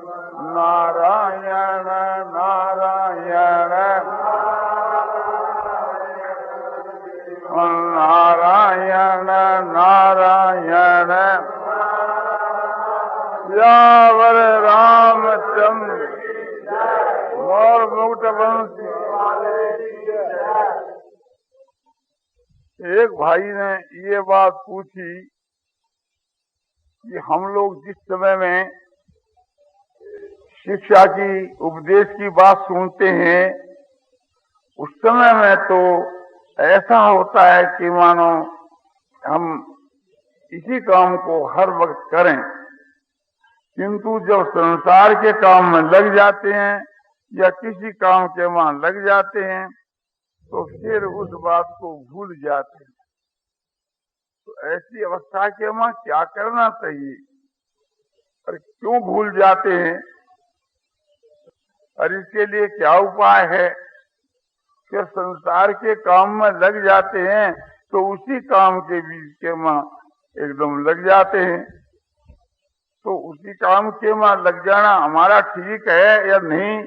नारायण नारायण नारायण नारायण यावर रामचंद्र और मुक्त वंश। एक भाई ने ये बात पूछी कि हम लोग जिस समय में शिक्षा की उपदेश की बात सुनते हैं उस समय में तो ऐसा होता है कि मानो हम इसी काम को हर वक्त करें, किंतु जब संसार के काम में लग जाते हैं या किसी काम के वहां लग जाते हैं तो फिर उस बात को भूल जाते हैं। तो ऐसी अवस्था के वहां क्या करना चाहिए और क्यों भूल जाते हैं और इसके लिए क्या उपाय है? कि संसार के काम में लग जाते हैं तो उसी काम के बीच के वहां एकदम लग जाते हैं। तो उसी काम के वहां लग जाना हमारा ठीक है या नहीं,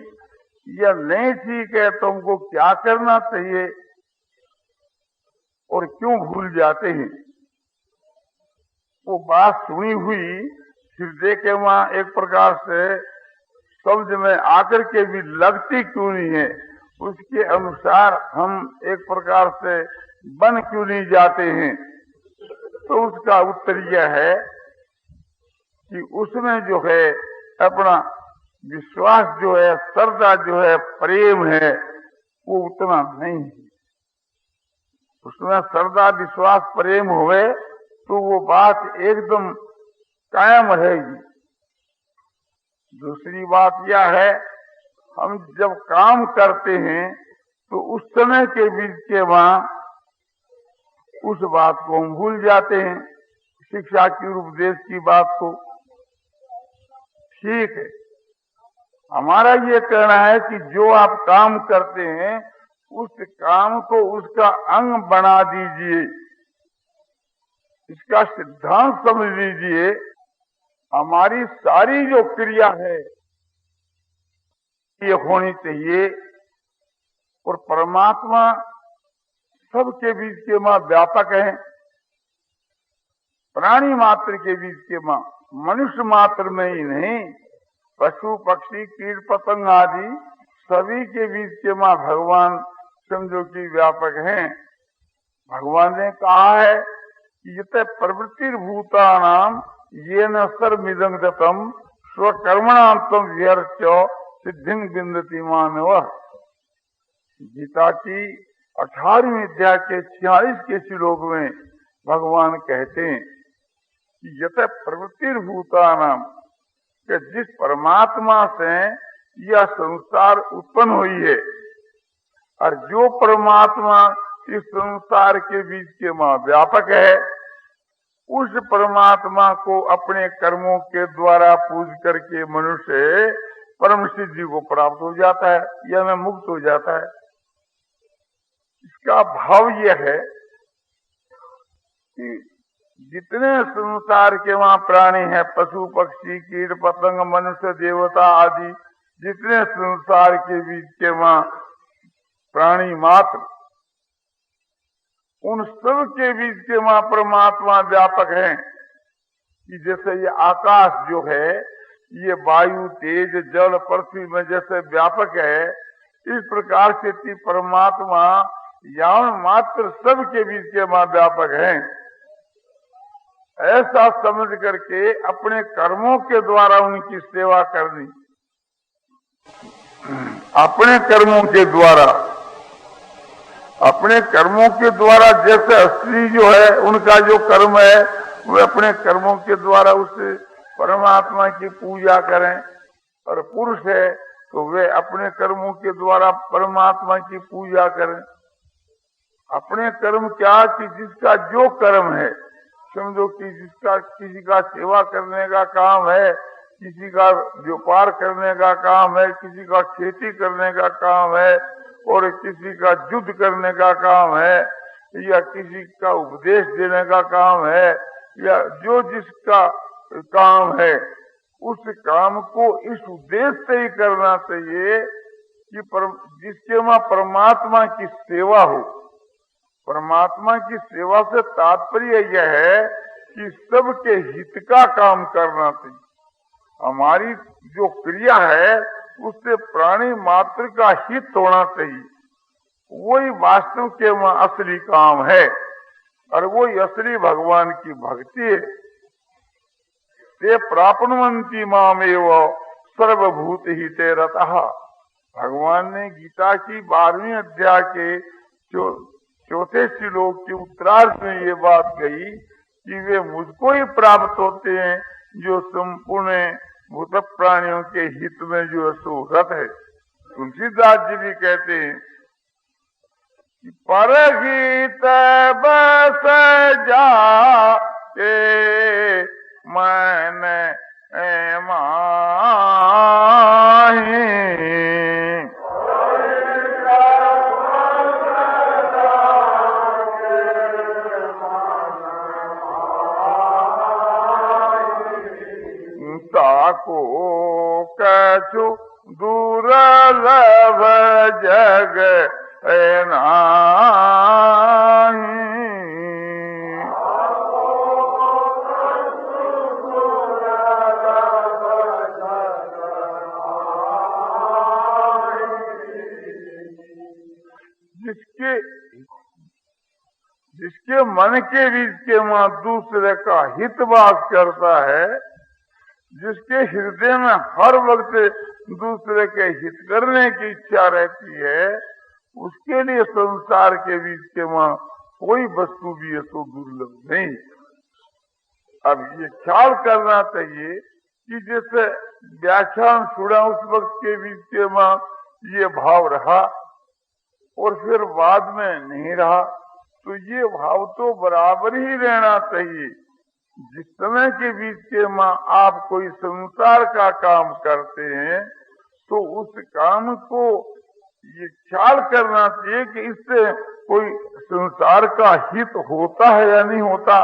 या नहीं ठीक है तो हमको क्या करना चाहिए और क्यों भूल जाते हैं? वो बात सुनी हुई हृदय के वहां एक प्रकार से शब्द में आकर के भी लगती क्यों नहीं है, उसके अनुसार हम एक प्रकार से बन क्यों नहीं जाते हैं? तो उसका उत्तर यह है कि उसमें जो है अपना विश्वास जो है, श्रद्धा जो है, प्रेम है, वो उतना नहीं है। उसमें श्रद्धा विश्वास प्रेम हुए तो वो बात एकदम कायम रहेगी। दूसरी बात यह है, हम जब काम करते हैं तो उस समय के बीच के वहां उस बात को हम भूल जाते हैं, शिक्षा की उपदेश की बात को। ठीक है, हमारा ये कहना है कि जो आप काम करते हैं उस काम को उसका अंग बना दीजिए, इसका सिद्धांत समझ लीजिए। हमारी सारी जो क्रिया है ये होनी चाहिए और परमात्मा सबके बीच के मां व्यापक है। प्राणी मात्र के बीच के मां, मनुष्य मात्र में ही नहीं, पशु पक्षी कीट पतंग आदि सभी के बीच के मां भगवान समझो कि व्यापक हैं। भगवान ने कहा है कि यत प्रवृत्तिर्भूतानाम येन सर्वमिदं ततं स्वकर्मणां तम व्यर्च्य सिद्धिं विन्दति मानव। गीता की 18वीं अध्याय के 46 के श्लोक में भगवान कहते हैं कि यत प्रवृत्तिर्भूतानाम, कि जिस परमात्मा से यह संसार उत्पन्न हुई है और जो परमात्मा इस संसार के बीच के मां व्यापक है, उस परमात्मा को अपने कर्मों के द्वारा पूज करके मनुष्य परम सिद्धि को प्राप्त हो जाता है या में मुक्त हो जाता है। इसका भाव यह है कि जितने संसार के वहां प्राणी हैं, पशु पक्षी कीट पतंग मनुष्य देवता आदि, जितने संसार के बीच के वहां प्राणी मात्र, उन सब के बीच के वहां परमात्मा व्यापक है। कि जैसे ये आकाश जो है, ये वायु तेज जल पृथ्वी में जैसे व्यापक है, इस प्रकार से परमात्मा यावन मात्र सब के बीच के वहां व्यापक है। ऐसा समझ करके अपने कर्मों के द्वारा उनकी सेवा करनी, अपने कर्मों के द्वारा, अपने कर्मों के द्वारा, जैसे स्त्री जो है उनका जो कर्म है वे अपने कर्मों के द्वारा उस परमात्मा की पूजा करें, और पुरुष है तो वे अपने कर्मों के द्वारा परमात्मा की पूजा करें। अपने कर्म क्या कि जिसका जो कर्म है, समझो कि जिसका किसी का सेवा करने का काम है, किसी का व्यापार करने का काम है, किसी का खेती करने का काम है, और किसी का युद्ध करने का काम है, या किसी का उपदेश देने का काम है, या जो जिसका काम है उस काम को इस उद्देश्य से ही करना चाहिए कि जिसके वहां परमात्मा की सेवा हो। परमात्मा की सेवा से तात्पर्य यह है कि सबके हित का काम करना चाहिए। हमारी जो क्रिया है उससे प्राणी मात्र का हित होना चाहिए। वही वास्तव के वहां असली काम है और वही असली भगवान की भक्ति है। ते प्राप्नुवन्ति मामेव सर्वभूत हिते रतः। भगवान ने गीता की 12वीं अध्याय के चौथे श्लोक के उत्तरार्ध में ये बात कही कि वे मुझको ही प्राप्त होते हैं जो संपूर्ण भूत प्राणियों के हित में जो सुरत है। तुलसीदास जी भी कहते हैं कि परहित बस जा के मन माही ताको कछु दुर्लभ जग नाही। जिसके मन के बीच के वहां दूसरे का हित वास करता है, जिसके हृदय में हर वक्त दूसरे के हित करने की इच्छा रहती है, उसके लिए संसार के बीच के वहां कोई वस्तु भी है तो दुर्लभ नहीं। अब ये ख्याल करना चाहिए कि जैसे व्याख्यान सुना उस वक्त के बीच के वहां ये भाव रहा और फिर बाद में नहीं रहा, तो ये भाव तो बराबर ही रहना चाहिए। जिस समय के बीच के मां आप कोई संसार का काम करते हैं तो उस काम को ये ख्याल करना चाहिए कि इससे कोई संसार का हित होता है या नहीं होता।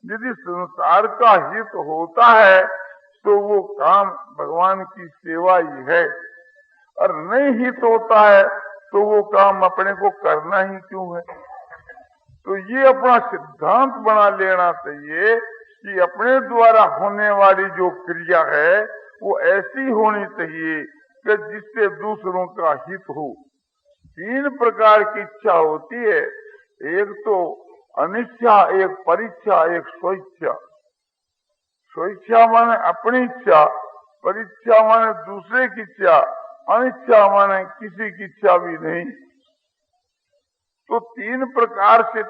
यदि संसार का हित होता है तो वो काम भगवान की सेवा ही है, और नहीं हित होता है तो वो काम अपने को करना ही क्यों है। तो ये अपना सिद्धांत बना लेना चाहिए कि अपने द्वारा होने वाली जो क्रिया है वो ऐसी होनी चाहिए कि जिससे दूसरों का हित हो। 3 प्रकार की इच्छा होती है, एक तो अनिच्छा, एक परीक्षा, एक स्वेच्छा। स्वेच्छा माने अपनी इच्छा, परीक्षा माने दूसरे की इच्छा, अनिच्छा माने किसी की इच्छा भी नहीं। तो 3 प्रकार से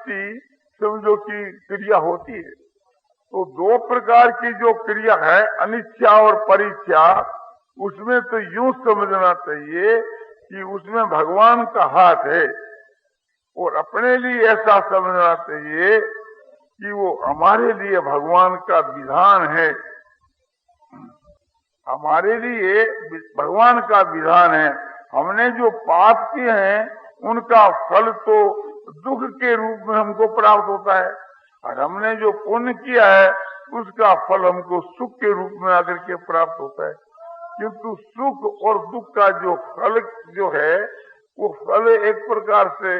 समझो की क्रिया होती है। तो 2 प्रकार की जो क्रिया है अनिच्छा और परीक्षा, उसमें तो यूं समझना चाहिए कि उसमें भगवान का हाथ है, और अपने लिए ऐसा समझना चाहिए कि वो हमारे लिए भगवान का विधान है, हमारे लिए भगवान का विधान है। हमने जो पाप किए हैं उनका फल तो दुख के रूप में हमको प्राप्त होता है, और हमने जो पुण्य किया है उसका फल हमको सुख के रूप में आकर के प्राप्त होता है। किंतु सुख और दुख का जो फल जो है वो फल एक प्रकार से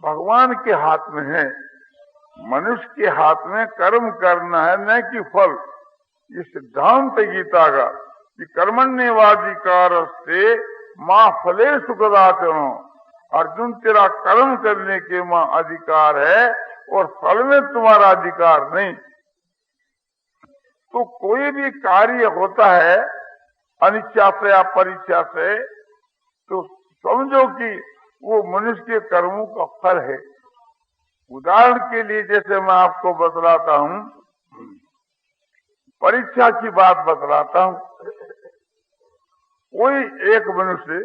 भगवान के हाथ में है। मनुष्य के हाथ में कर्म करना है, न कि फल। ये सिद्धांत गीता का कि कर्मण्येवाधिकार से मां फले सुखदाचनो। अर्जुन, तेरा कर्म करने के मां अधिकार है और फल में तुम्हारा अधिकार नहीं। तो कोई भी कार्य होता है अनिच्छा से या परीक्षा से, तो समझो कि वो मनुष्य के कर्मों का फल है। उदाहरण के लिए जैसे मैं आपको बतलाता हूँ, परीक्षा की बात बतलाता हूँ। कोई एक मनुष्य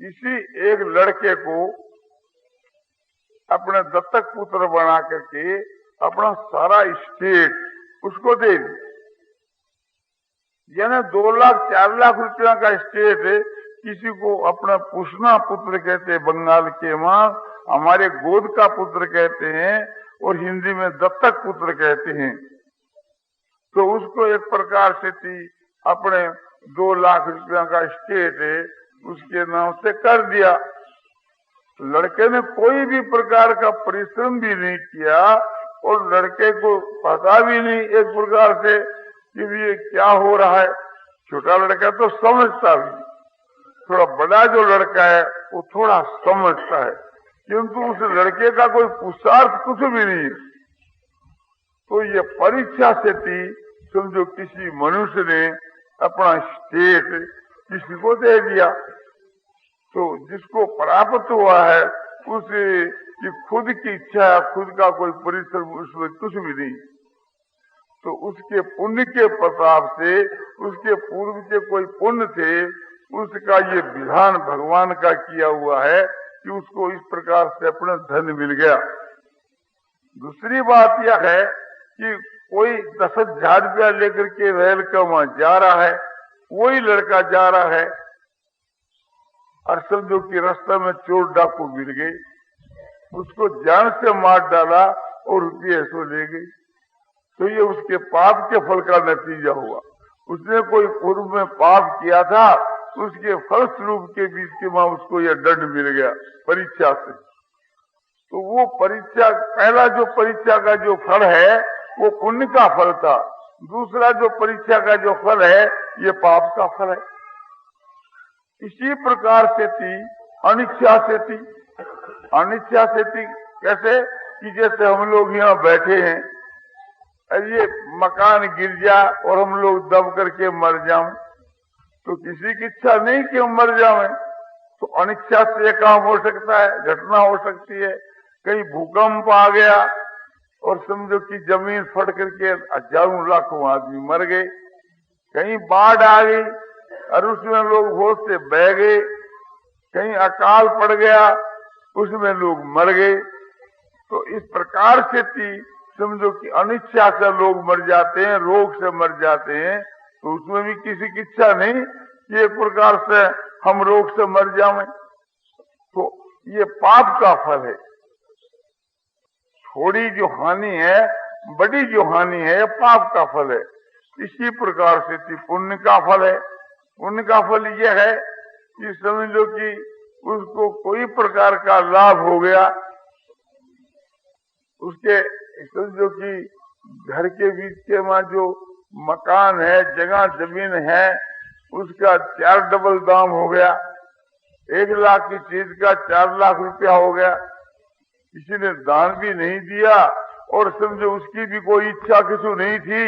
किसी एक लड़के को अपने दत्तक पुत्र बना करके अपना सारा स्टेट उसको दे दी, यानी 2 लाख 4 लाख रुपया का स्टेट किसी को अपना पुष्णा पुत्र कहते, बंगाल के मां हमारे गोद का पुत्र कहते हैं, और हिंदी में दत्तक पुत्र कहते हैं। तो उसको एक प्रकार से थी अपने 2 लाख रुपया का स्टेट है उसके नाम से कर दिया। लड़के ने कोई भी प्रकार का परिश्रम भी नहीं किया और लड़के को पता भी नहीं एक प्रकार से कि ये क्या हो रहा है। छोटा लड़का तो समझता भी, थोड़ा बड़ा जो लड़का है वो थोड़ा समझता है, किंतु उस लड़के का कोई पुरुषार्थ कुछ भी नहीं है। तो ये परीक्षा से थी, समझो किसी मनुष्य ने अपना स्टेट किसी को दे दिया, तो जिसको प्राप्त हुआ है उसे कि खुद की इच्छा है, खुद का कोई परिश्रम उसमें कुछ भी नहीं, तो उसके पुण्य के प्रताप से, उसके पूर्व के कोई पुण्य थे, उसका ये विधान भगवान का किया हुआ है कि उसको इस प्रकार से अपना धन मिल गया। दूसरी बात यह है कि कोई 10,000 रुपया लेकर के रेल का वहां जा रहा है, वही लड़का जा रहा है और समझो कि रास्ते में चोर डाकू मिल गए, उसको जान से मार डाला और रुपये सो ले गई, तो ये उसके पाप के फल का नतीजा हुआ। उसने कोई पूर्व में पाप किया था, उसके फल स्वरूप के बीच के वहां उसको यह दंड मिल गया परीक्षा से। तो वो परीक्षा, पहला जो परीक्षा का जो फल है वो पुण्य का फल था, दूसरा जो परीक्षा का जो फल है ये पाप का फल है। इसी प्रकार से थी अनिच्छा से थी। अनिच्छा से थी कैसे कि जैसे हम लोग यहाँ बैठे हैं, ये मकान गिर जा और हम लोग दब करके मर जाऊं, तो किसी की इच्छा नहीं कि हम मर जाएं, तो अनिच्छा से काम हो सकता है, घटना हो सकती है। कहीं भूकंप आ गया और समझो कि जमीन फट करके हजारों लाखों आदमी मर गए, कहीं बाढ़ आ गई और उसमें लोग होश से बह गए, कहीं अकाल पड़ गया उसमें लोग मर गए। तो इस प्रकार से थी, समझो कि अनिच्छा से लोग मर जाते हैं, रोग से मर जाते हैं, तो उसमें भी किसी की इच्छा नहीं कि एक प्रकार से हम रोग से मर जाएं, तो ये पाप का फल है। थोड़ी जो हानि है, बड़ी जो हानि है, ये पाप का फल है। इसी प्रकार से थी पुण्य का फल है। पुण्य का फल यह है कि समझ लो कि उसको कोई प्रकार का लाभ हो गया, उसके समझो कि घर के बीच के वहां जो मकान है, जगह जमीन है, उसका 4 डबल दाम हो गया, 1 लाख की चीज का 4 लाख रुपया हो गया, किसी ने दान भी नहीं दिया और समझो उसकी भी कोई इच्छा किसी नहीं थी,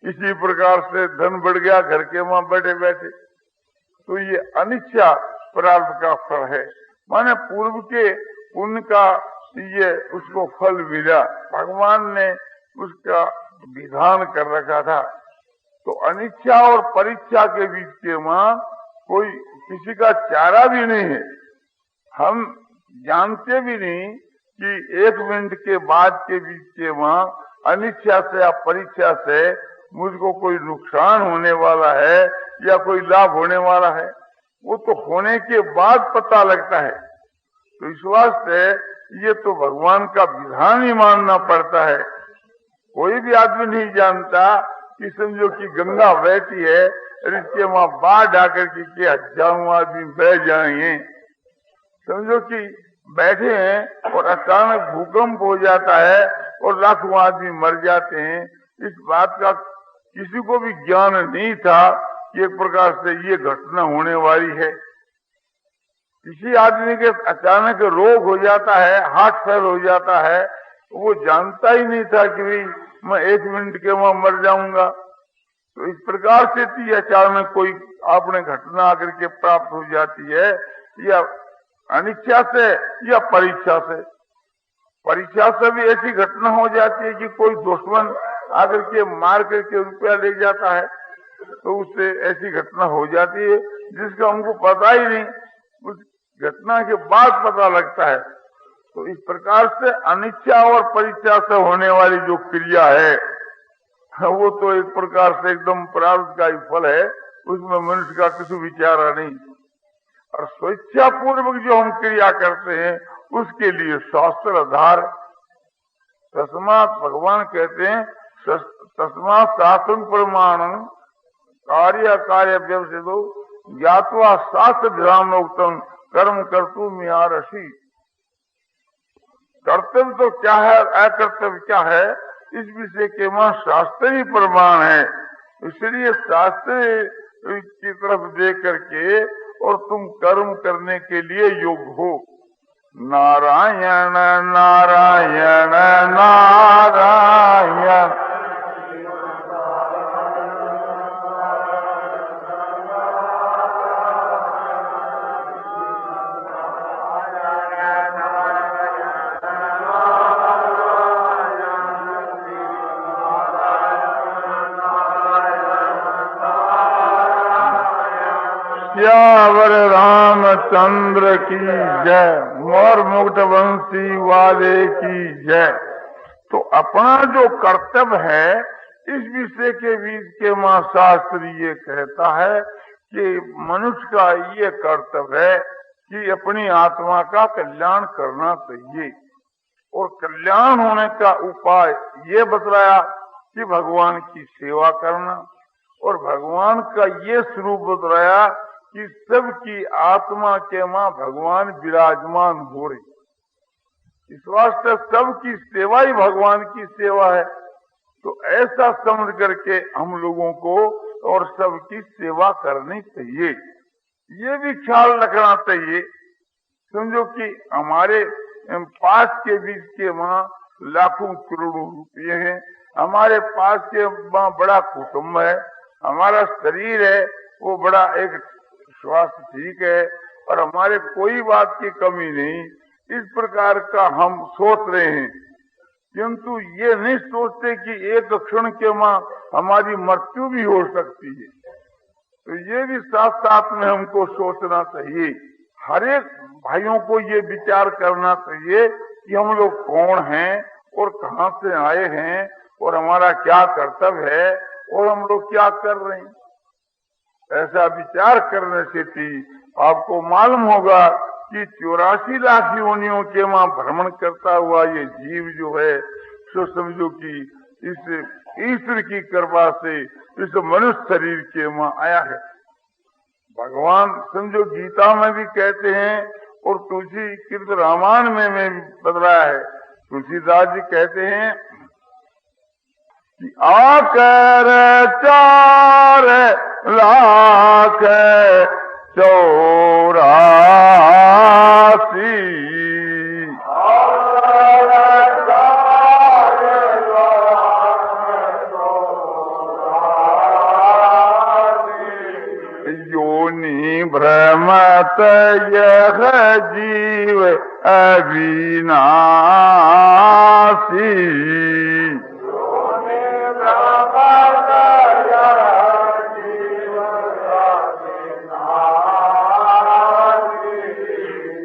इसी प्रकार से धन बढ़ गया घर के वहां बैठे बैठे। तो ये अनिच्छा प्रारब्ध का फल है, माने पूर्व के पुण्य का ये उसको फल मिला, भगवान ने उसका विधान कर रखा था। तो अनिच्छा और परीक्षा के बीच के वहां कोई किसी का चारा भी नहीं है। हम जानते भी नहीं कि 1 मिनट के बाद के बीच के वहां अनिच्छा से या परीक्षा से मुझको कोई नुकसान होने वाला है या कोई लाभ होने वाला है, वो तो होने के बाद पता लगता है। तो इस वास्ते ये तो भगवान का विधान ही मानना पड़ता है। कोई भी आदमी नहीं जानता कि समझो कि गंगा बहती है और इसके वहां बाढ़ आकर के हजारों आदमी बह जाएंगे, समझो कि बैठे हैं और अचानक भूकंप हो जाता है और लाखों आदमी मर जाते हैं। इस बात का किसी को भी ज्ञान नहीं था कि एक प्रकार से ये घटना होने वाली है। किसी आदमी के अचानक रोग हो जाता है, हार्ट फेल हो जाता है, वो जानता ही नहीं था कि भाई मैं 1 मिनट के वहां मर जाऊंगा। तो इस प्रकार से थी अचानक कोई आपने घटना आकर के प्राप्त हो जाती है, या अनिच्छा से या परीक्षा से। परीक्षा से भी ऐसी घटना हो जाती है कि कोई दुश्मन आकर के मार करके रुपया ले जाता है, तो उससे ऐसी घटना हो जाती है जिसका हमको पता ही नहीं, उस घटना के बाद पता लगता है। तो इस प्रकार से अनिच्छा और परीक्षा से होने वाली जो क्रिया है वो तो एक प्रकार से एकदम प्रारब्ध का ही फल है, उसमें मनुष्य का किसी विचारा नहीं। और स्वेच्छा पूर्वक जो हम क्रिया करते हैं उसके लिए शास्त्र आधार। तस्मात भगवान कहते हैं तस्मात् शास्त्रं प्रमाणं कार्य कार्य व्यवसितो ज्ञात्वा शास्त्र ध्यानोक्तम कर्म कर्तुमिहार्हसि। कर्तव्य तो क्या है, अकर्तव्य क्या है, इस विषय के वहां शास्त्र ही प्रमाण है। इसलिए शास्त्र की तरफ देख करके और तुम कर्म करने के लिए योग्य हो। नारायण नारायण नारायण। सियावर रामचंद्र की जय, मोर मुकुट वंशी वाले की जय। तो अपना जो कर्तव्य है, इस विषय के बीच के मां शास्त्र ये कहता है कि मनुष्य का ये कर्तव्य है कि अपनी आत्मा का कल्याण करना चाहिए। और कल्याण होने का उपाय ये बतलाया कि भगवान की सेवा करना, और भगवान का ये स्वरूप बतलाया कि सबकी आत्मा के मां भगवान विराजमान हो रही। इस वास्ते सबकी सेवा ही भगवान की सेवा है। तो ऐसा समझ करके हम लोगों को और सबकी सेवा करनी चाहिए। ये भी ख्याल रखना चाहिए। समझो कि हमारे पास के बीच के वहां लाखों करोड़ों रुपये हैं, हमारे पास के वहां बड़ा कुटुंब है, हमारा शरीर है वो बड़ा एक स्वास्थ्य ठीक है, और हमारे कोई बात की कमी नहीं, इस प्रकार का हम सोच रहे हैं। किंतु ये नहीं सोचते कि एक क्षण के मां हमारी मृत्यु भी हो सकती है। तो ये भी साथ साथ में हमको सोचना चाहिए। हर एक भाइयों को ये विचार करना चाहिए कि हम लोग कौन हैं और कहां से आए हैं और हमारा क्या कर्तव्य है और हम लोग क्या कर रहे हैं। ऐसा विचार करने से भी आपको मालूम होगा कि 84 लाख योनियों के वहां भ्रमण करता हुआ ये जीव जो है, सो समझो कि इस ईश्वर की कृपा से इस मनुष्य शरीर के वहां आया है। भगवान समझो गीता में भी कहते हैं और तुलसी कीर्त रामायण में बतलाया है। तुलसीदास जी कहते हैं कि आकर 4 लाख 84 योनि भ्रमत यह जीव अविनाशी।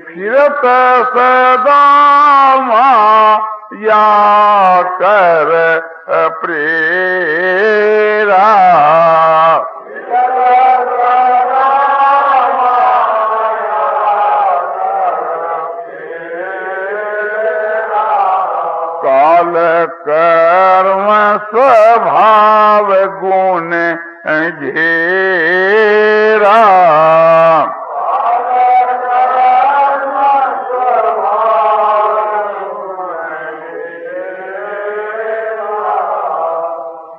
फिरत सदा माया कर प्रेरा। काल कर्म स्वभाव गुण घेरा।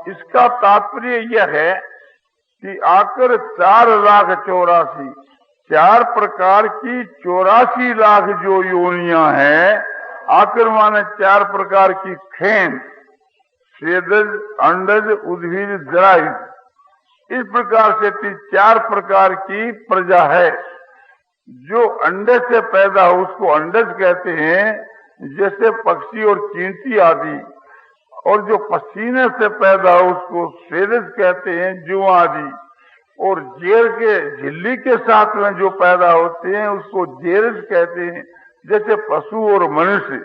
इसका तात्पर्य यह है कि आकर 4 लाख 84, 4 प्रकार की 84 लाख जो योनियां हैं, आकर माने 4 प्रकार की खेन, स्वेदज, अंडज, उद्भिज, जरायुज। इस प्रकार से 4 प्रकार की प्रजा है। जो अंडे से पैदा हो उसको अंडज कहते हैं, जैसे पक्षी और चींटी आदि। और जो पसीने से पैदा हो उसको स्वेदज कहते हैं, जू आदि। और जेर के झिल्ली के साथ में जो पैदा होते हैं उसको जेरज कहते हैं, जैसे पशु और मनुष्य।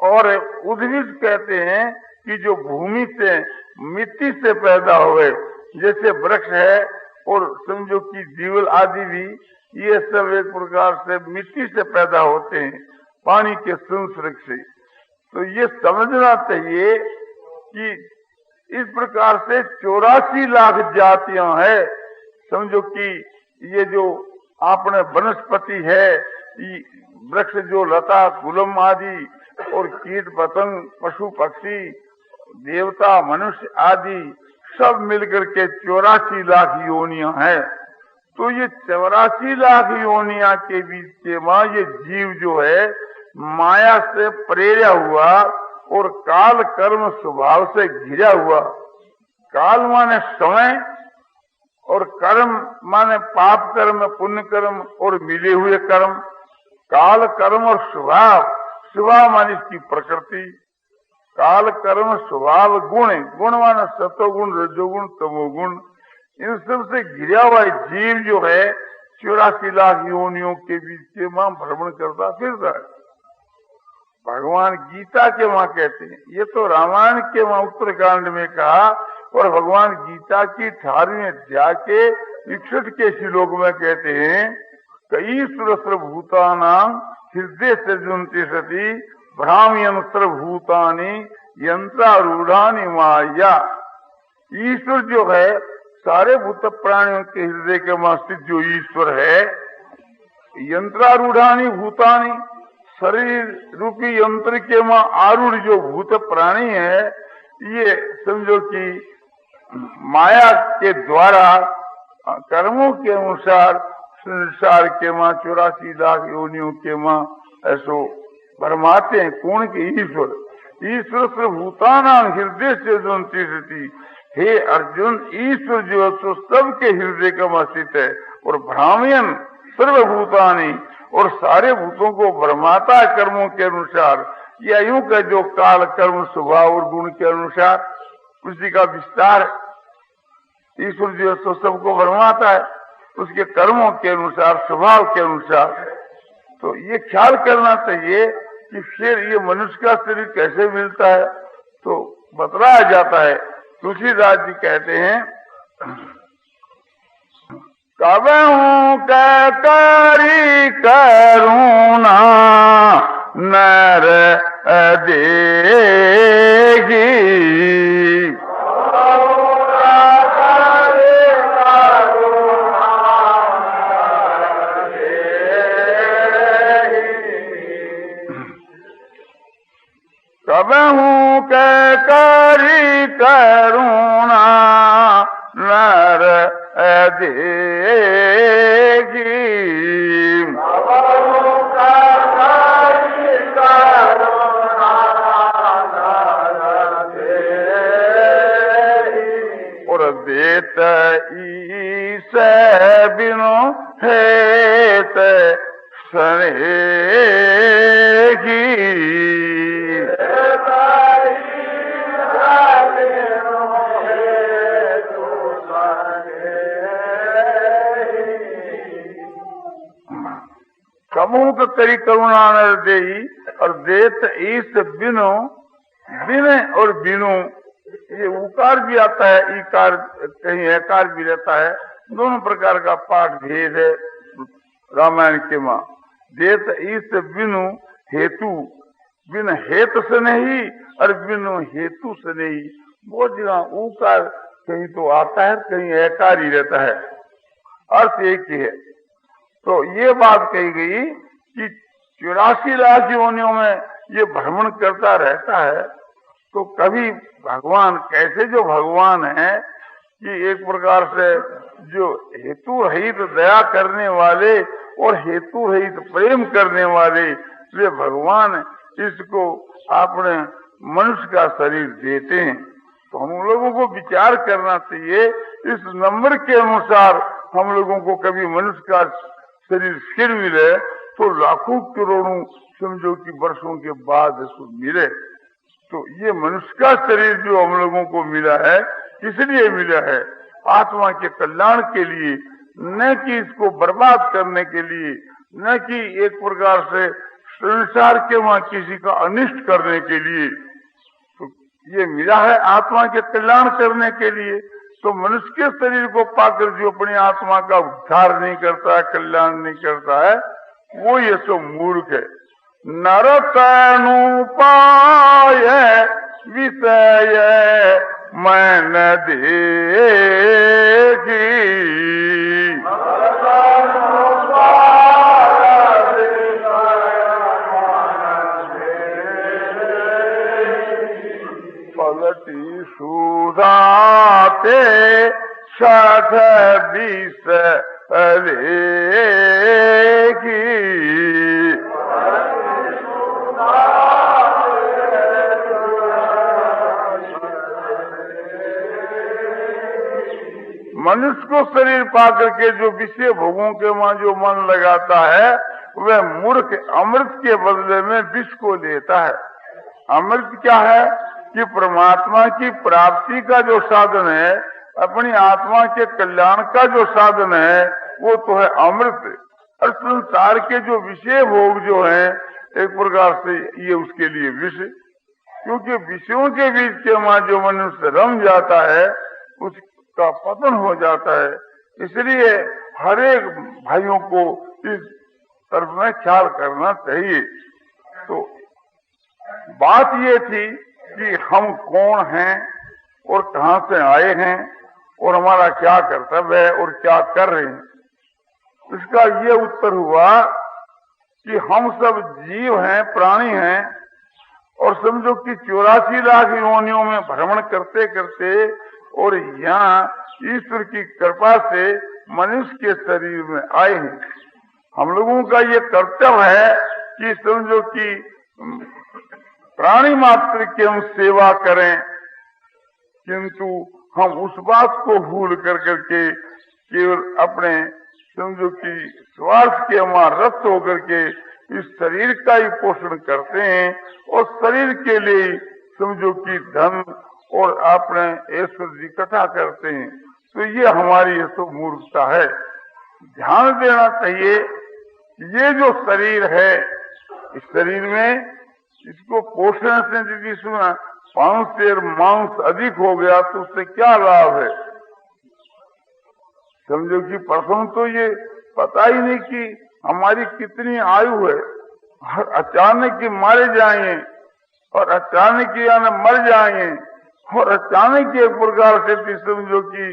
और उद्भिज कहते हैं कि जो भूमि से मिट्टी से पैदा हुए, जैसे वृक्ष है और समझो कि जीवल आदि भी, ये सब एक प्रकार से मिट्टी से पैदा होते हैं, पानी के संसर्ग से। तो ये समझना चाहिए कि इस प्रकार से 84 लाख जातियां है। समझो कि ये जो आपने वनस्पति है, वृक्ष जो लता गुलम आदि और कीट पतंग पशु पक्षी देवता मनुष्य आदि सब मिलकर के 84 लाख योनियां हैं। तो ये 84 लाख योनिया के बीच के मां ये जीव जो है माया से प्रेरा हुआ और काल कर्म स्वभाव से घिरा हुआ। काल माने समय और कर्म माने पाप कर्म पुण्य कर्म और मिले हुए कर्म। काल कर्म और स्वभाव, स्वभाव माने इसकी प्रकृति। काल कर्म स्वभाव गुण, गुण माने सतोगुण रजोगुण तमोगुण। इन सब से घिरा हुआ जीव जो है 84 लाख योनियों के बीच के मां भ्रमण करता फिरता है। भगवान गीता के मां कहते हैं, ये तो रामायण के मां उत्तरकांड में कहा, और भगवान गीता की 18वें अध्याय के 61 के श्लोक में कहते हैं, कई सुरस्र भूतानां हृदय सृजन्ति सती भ्राम्यंत्र भूतानि यंत्रारूढ़ानि माया। ईश्वर जो है सारे भूत प्राणियों के हृदय के में स्थित जो ईश्वर है, यंत्रारूढ़ानि भूतानि, शरीर रूपी यंत्र के में आरूढ़ जो भूत प्राणी है, ये समझो कि माया के द्वारा कर्मों के अनुसार संसार के मां 84 लाख योनियों के मां ऐसो भरमाते हैं। कौन के? ईश्वर। ईश्वर से भूतानां हृदय से जनती। हे अर्जुन, ईश्वर जो है तो सबके हृदय का स्थित है, और भ्राम्यन सर्वभूतानि, और सारे भूतों को भरमाता है कर्मों के अनुसार, या यूं का जो काल कर्म स्वभाव और गुण के अनुसार उसी का विस्तार। ईश्वर जो है तो सबको भरमाता है उसके कर्मों के अनुसार स्वभाव के अनुसार। तो ये ख्याल करना चाहिए कि फिर ये मनुष्य का शरीर कैसे मिलता है। तो बतलाया जाता है, तुलसीदास जी कहते हैं, कबहू कै करी करुणा नर देगी, कबहू कै करी करुणा नर देगी, और देत ईस बिनु हेत स्नेही, कबहू कै करी करुणा नर देई, और देत ईस बिनु, बिन और बिनु ये उकार भी आता है, ईकार कहीं एकार भी रहता है। दोनों प्रकार का पाठ भेद है रामायण के मां। देत ईस बिनु हेतु, बिन हेतु से नहीं और बिनु हेतु से नहीं। बहुत जगह उकार कहीं तो आता है, कहीं एकार ही रहता है, अर्थ एक ही है। तो ये बात कही गई कि 84 लाख योनियों में ये भ्रमण करता रहता है। तो कभी भगवान कैसे, जो भगवान है कि एक प्रकार से जो हेतु रहित दया करने वाले और हेतु रहित प्रेम करने वाले, वे भगवान इसको अपने मनुष्य का शरीर देते हैं। तो हम लोगों को विचार करना चाहिए, इस नंबर के अनुसार हम लोगों को कभी मनुष्य का शरीर फिर मिले तो लाखों करोड़ों समझो कि वर्षों के बाद इसको मिले। तो ये मनुष्य का शरीर जो हम लोगों को मिला है, इसलिए मिला है आत्मा के कल्याण के लिए, न कि इसको बर्बाद करने के लिए, न कि एक प्रकार से संसार के वहां किसी का अनिष्ट करने के लिए। तो ये मिला है आत्मा के कल्याण करने के लिए। तो मनुष्य के शरीर को पाकर जो अपनी आत्मा का उद्धार नहीं करता है, कल्याण नहीं करता है, वो ये सो मूर्ख है। नर तनु पाए विषय मन देखी। पलटी सुधाते 60-20 की। मनुष्य को शरीर पा करके जो विषय भोगों के वहां जो मन लगाता है, वह मूर्ख अमृत के बदले में विष को लेता है। अमृत क्या है कि परमात्मा की प्राप्ति का जो साधन है, अपनी आत्मा के कल्याण का जो साधन है, वो तो है अमृत। और संसार के जो विषय भोग जो है, एक प्रकार से ये उसके लिए विष, क्योंकि विषयों के बीच के वहां जो मनुष्य रम जाता है, उसका पतन हो जाता है। इसलिए हर एक भाइयों को इस तरफ में ख्याल करना चाहिए। तो बात ये थी कि हम कौन हैं और कहां से आए हैं और हमारा क्या कर्तव्य है और क्या कर रहे हैं। इसका ये उत्तर हुआ कि हम सब जीव हैं, प्राणी हैं, और समझो कि 84 लाख योनियों में भ्रमण करते करते और यहाँ ईश्वर की कृपा से मनुष्य के शरीर में आए हैं। हम लोगों का ये कर्तव्य है कि समझो कि प्राणी मात्र की हम सेवा करें, किंतु हम उस बात को भूल कर करके केवल अपने समझो कि स्वार्थ के वहां रत होकर के इस शरीर का ही पोषण करते हैं और शरीर के लिए समझो कि धन और अपने ऐश्वर्य इकट्ठा करते हैं। तो ये हमारी ये तो मूर्खता है। ध्यान देना चाहिए, ये जो शरीर है, इस शरीर में इसको पोषण से यदि सुना 5 शेर मांस अधिक हो गया तो उससे क्या लाभ है। समझो कि प्रथम तो ये पता ही नहीं कि हमारी कितनी आयु है, अचानक ही मारे जाएंगे और अचानक ही मर जाएंगे और अचानक एक प्रकार से समझो कि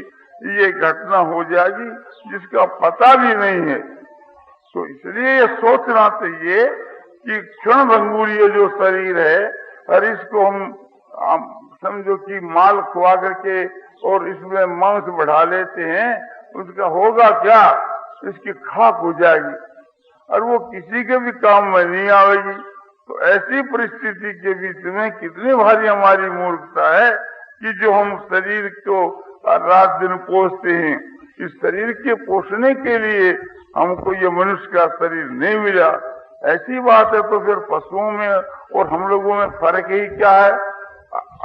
ये घटना हो जाएगी जिसका पता भी नहीं है। तो इसलिए ये सोचना चाहिए कि क्षण भंगुर ये जो शरीर है, और इसको हम समझो कि माल खुआ करके और इसमें मांस बढ़ा लेते हैं, उसका होगा क्या, इसकी खाक हो जाएगी और वो किसी के भी काम में नहीं आएगी। तो ऐसी परिस्थिति के बीच में कितनी भारी हमारी मूर्खता है कि जो हम शरीर को रात दिन पोषते हैं। इस शरीर के पोषणे के लिए हमको ये मनुष्य का शरीर नहीं मिला। ऐसी बात है तो फिर पशुओं में और हम लोगों में फर्क ही क्या है।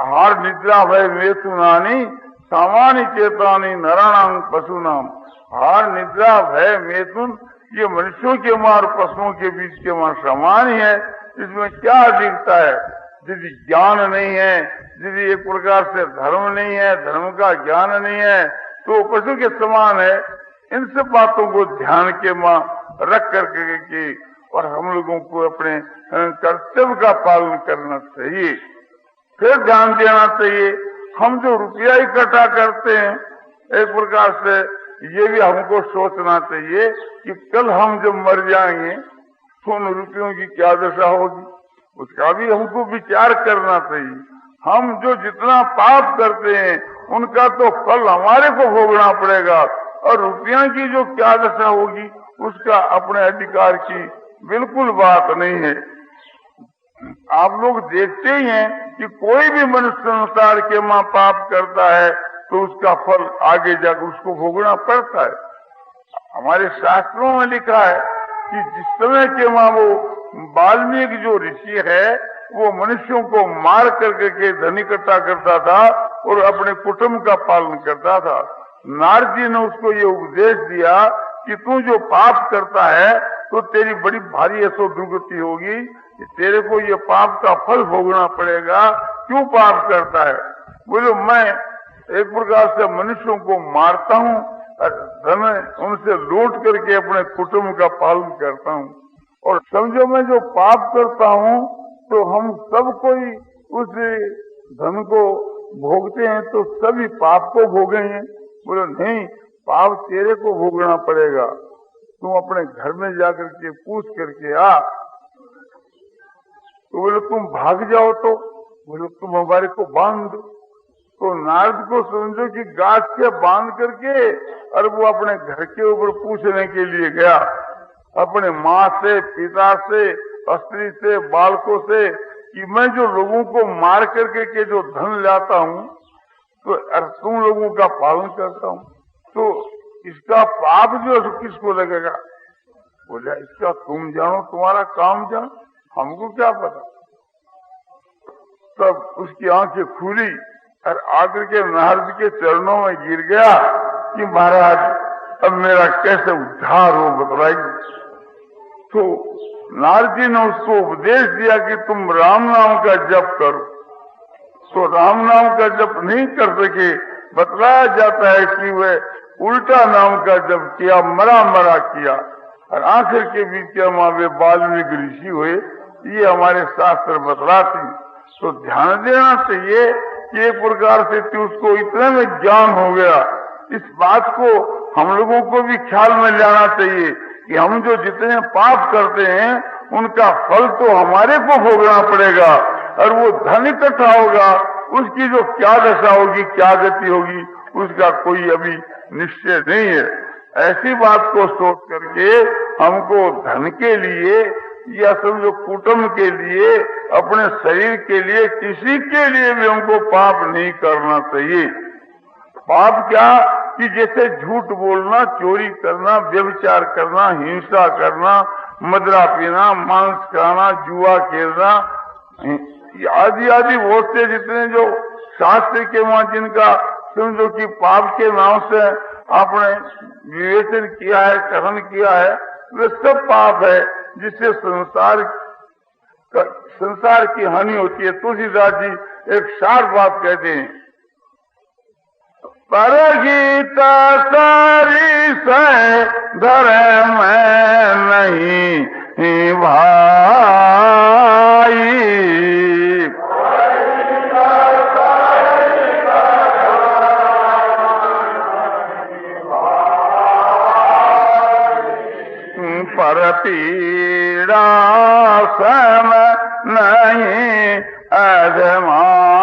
आहार निद्रा भय मेथुनानी सामान्य चेतानी नराणाम पशुनाम। आहार निद्रा भय मेथुन ये मनुष्यों के मार पशुओं के बीच के मार समान ही है। इसमें क्या दिखता है, यदि ज्ञान नहीं है, यदि एक प्रकार से धर्म नहीं है, धर्म का ज्ञान नहीं है, तो पशु के समान है। इन सब बातों को ध्यान के मां रख करके और हम लोगों को अपने कर्तव्य का पालन करना चाहिए। फिर ध्यान देना चाहिए, हम जो रुपया इकट्ठा करते हैं, एक प्रकार से ये भी हमको सोचना चाहिए कि कल हम जब मर जाएंगे तो उन रुपयों की क्या दशा होगी, उसका भी हमको विचार करना चाहिए। हम जो जितना पाप करते हैं उनका तो फल हमारे को भोगना पड़ेगा, और रुपया की जो क्या दशा होगी उसका अपने अधिकार की बिल्कुल बात नहीं है। आप लोग देखते ही हैं कि कोई भी मनुष्य संसार के मां पाप करता है तो उसका फल आगे जाकर उसको भोगना पड़ता है। हमारे शास्त्रों में लिखा है कि जिस समय के मां वो वाल्मीकि जो ऋषि है वो मनुष्यों को मार करके के धन इकट्ठा करता था और अपने कुटुंब का पालन करता था। नारद जी ने उसको ये उपदेश दिया कि तू जो पाप करता है तो तेरी बड़ी भारी ऐसो दुर्गति होगी, तेरे को ये पाप का फल भोगना पड़ेगा। क्यों पाप करता है? बोलो मैं एक प्रकार से मनुष्यों को मारता हूँ और धन उनसे लूट करके अपने कुटुंब का पालन करता हूँ। और समझो मैं जो पाप करता हूँ तो हम सब कोई उस धन को भोगते हैं तो सभी पाप को भोगेंगे। बोले नहीं, पाप तेरे को भोगना पड़ेगा, तुम अपने घर में जाकर के पूछ करके आ। तो बोले तुम भाग जाओ, तो बोले तुम हमारे को बांध दो। तो नारद को समझो कि गाछ से बांध करके और वो अपने घर के ऊपर पूछने के लिए गया, अपने माँ से, पिता से, स्त्री से, बालकों से, कि मैं जो लोगों को मार करके के जो धन लाता हूँ तो तुम लोगों का पालन करता हूँ, तो इसका पाप जो है किसको लगेगा? बोला इसका तुम जानो, तुम्हारा काम जानो, हमको क्या पता। तब उसकी आंखें खुली और आकर के नारद के चरणों में गिर गया कि महाराज अब मेरा कैसे उद्धार हो बतलाइए। तो नारद जी ने उसको उपदेश दिया कि तुम राम नाम का जप करो। तो राम नाम का जप नहीं कर सके, बतलाया जाता है कि वह उल्टा नाम का जप किया, मरा मरा किया, और आखिर के बीच में वे वाल्मीकि ऋषि हुए। ये हमारे शास्त्र बतलाते। तो ध्यान देना चाहिए कि एक प्रकार से उसको इतने में ज्ञान हो गया। इस बात को हम लोगों को भी ख्याल में लाना चाहिए कि हम जो जितने पाप करते हैं उनका फल तो हमारे को भोगना पड़ेगा, और वो धन इकट्ठा होगा, उसकी जो क्या दशा होगी, क्या गति होगी, उसका कोई अभी निश्चय नहीं है। ऐसी बात को सोच करके हमको धन के लिए या समझो कुटुंब के लिए, अपने शरीर के लिए, किसी के लिए भी हमको पाप नहीं करना चाहिए। पाप क्या कि जैसे झूठ बोलना, चोरी करना, व्यभिचार करना, हिंसा करना, मदिरा पीना, मांस खाना, जुआ खेलना, आदि आदि बहुत से जितने जो शास्त्र के वहां जिनका समझो कि पाप के नाम से आपने विवेचन किया है, कथन किया है, वे सब पाप है जिससे संसार की हानि होती है। तुलसीदास जी एक सार बात कहते हैं, परहित सारी से धर्म नहीं भाई, पर पीड़ा सम नहीं अजमाई।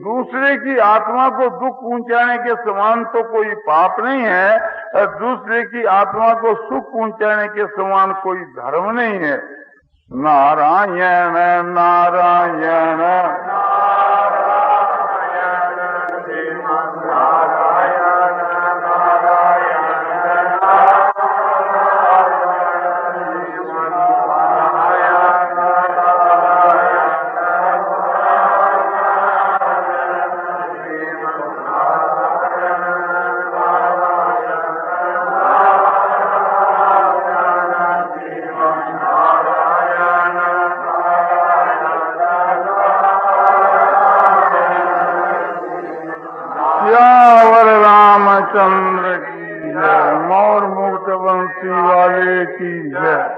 दूसरे की आत्मा को दुख पहुंचाने के समान तो कोई पाप नहीं है, और दूसरे की आत्मा को सुख पहुंचाने के समान कोई धर्म नहीं है। नारायण नारायण चंद्र की जय, मोर मुक्त बंसी वाले की जय।